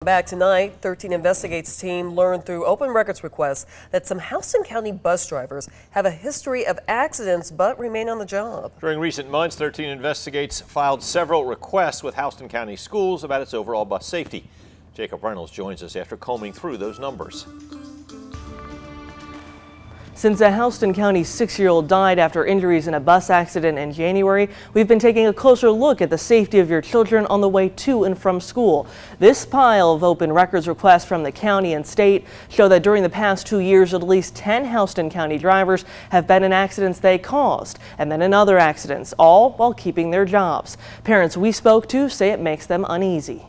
Back tonight, 13 Investigates team learned through open records requests that some Houston County bus drivers have a history of accidents but remain on the job. During recent months, 13 Investigates filed several requests with Houston County Schools about its overall bus safety. Jacob Reynolds joins us after combing through those numbers. Since a Houston County 6-year-old died after injuries in a bus accident in January, we've been taking a closer look at the safety of your children on the way to and from school. This pile of open records requests from the county and state show that during the past 2 years, at least 10 Houston County drivers have been in accidents they caused, and then in other accidents, all while keeping their jobs. Parents we spoke to say it makes them uneasy.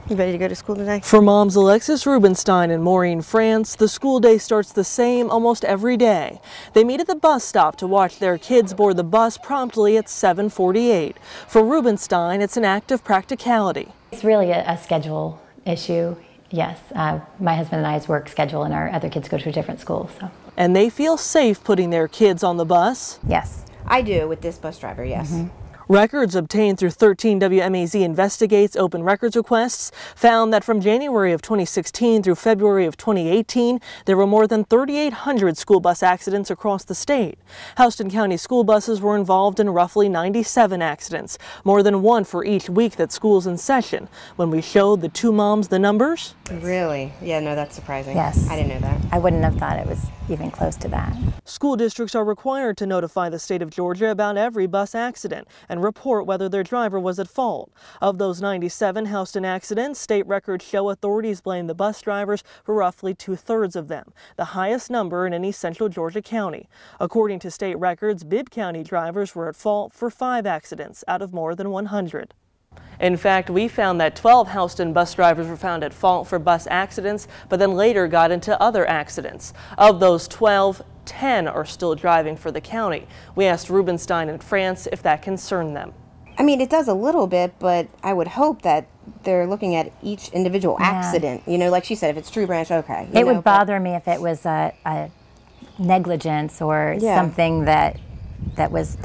You ready to go to school today? For moms Alexis Rubenstein and Maureen France, the school day starts the same almost every day. They meet at the bus stop to watch their kids board the bus promptly at 7:48. For Rubenstein, it's an act of practicality. It's really a schedule issue, yes. My husband and I's work schedule, and our other kids go to a different school. So. And they feel safe putting their kids on the bus? Yes. I do with this bus driver, yes. Mm-hmm. Records obtained through 13 WMAZ Investigates open records requests found that from January of 2016 through February of 2018, there were more than 3,800 school bus accidents across the state. Houston County school buses were involved in roughly 97 accidents, more than one for each week that school's in session. When we showed the two moms the numbers. Really? Yeah, no, that's surprising. Yes. I didn't know that. I wouldn't have thought it was even close to that. School districts are required to notify the state of Georgia about every bus accident and report whether their driver was at fault. Of those 97 Houston accidents, state records show authorities blame the bus drivers for roughly 2/3 of them, the highest number in any central Georgia county. According to state records, Bibb County drivers were at fault for 5 accidents out of more than 100. In fact, we found that 12 Houston bus drivers were found at fault for bus accidents, but then later got into other accidents. Of those 12, 10 are still driving for the county. We asked Rubenstein and France if that concerned them. I mean, it does a little bit, but I would hope that they're looking at each individual accident. You know, like she said, if it's tree branch, okay. It would bother me if it was a negligence or something that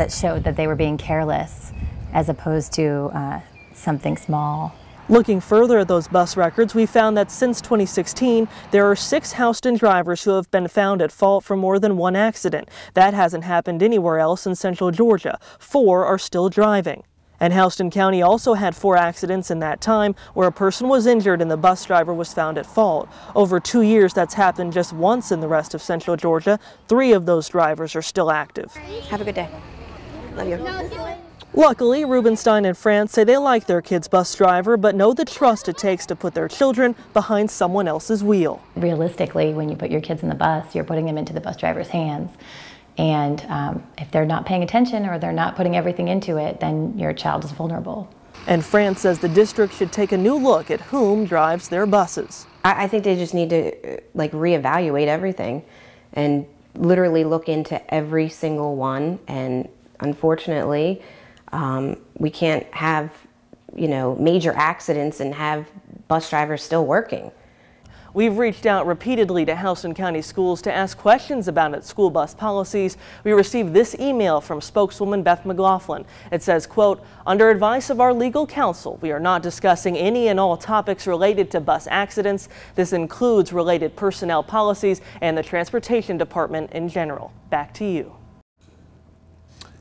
showed that they were being careless, as opposed to something small. Looking further at those bus records, we found that since 2016, there are 6 Houston drivers who have been found at fault for more than one accident. That hasn't happened anywhere else in central Georgia. 4 are still driving. And Houston County also had 4 accidents in that time where a person was injured and the bus driver was found at fault. Over 2 years, that's happened just once in the rest of central Georgia. 3 of those drivers are still active. Have a good day. Love you. Luckily, Rubenstein and France say they like their kid's bus driver, but know the trust it takes to put their children behind someone else's wheel. Realistically, when you put your kids in the bus, you're putting them into the bus driver's hands. And if they're not paying attention or they're not putting everything into it, then your child is vulnerable. And France says the district should take a new look at whom drives their buses. I think they just need to reevaluate everything and literally look into every single one. And unfortunately, we can't have, major accidents and have bus drivers still working. We've reached out repeatedly to Houston County Schools to ask questions about its school bus policies. We received this email from spokeswoman Beth McLaughlin. It says, quote, "Under advice of our legal counsel, we are not discussing any and all topics related to bus accidents. This includes related personnel policies and the transportation department in general." Back to you.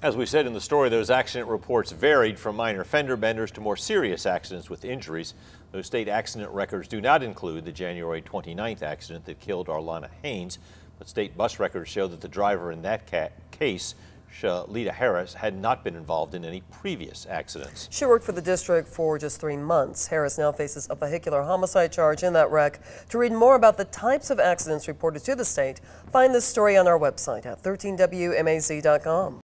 As we said in the story, those accident reports varied from minor fender benders to more serious accidents with injuries. Those state accident records do not include the January 29th accident that killed Arlana Haynes, but state bus records show that the driver in that case, Shalita Harris, had not been involved in any previous accidents. She worked for the district for just 3 months. Harris now faces a vehicular homicide charge in that wreck. To read more about the types of accidents reported to the state, find this story on our website at 13WMAZ.com.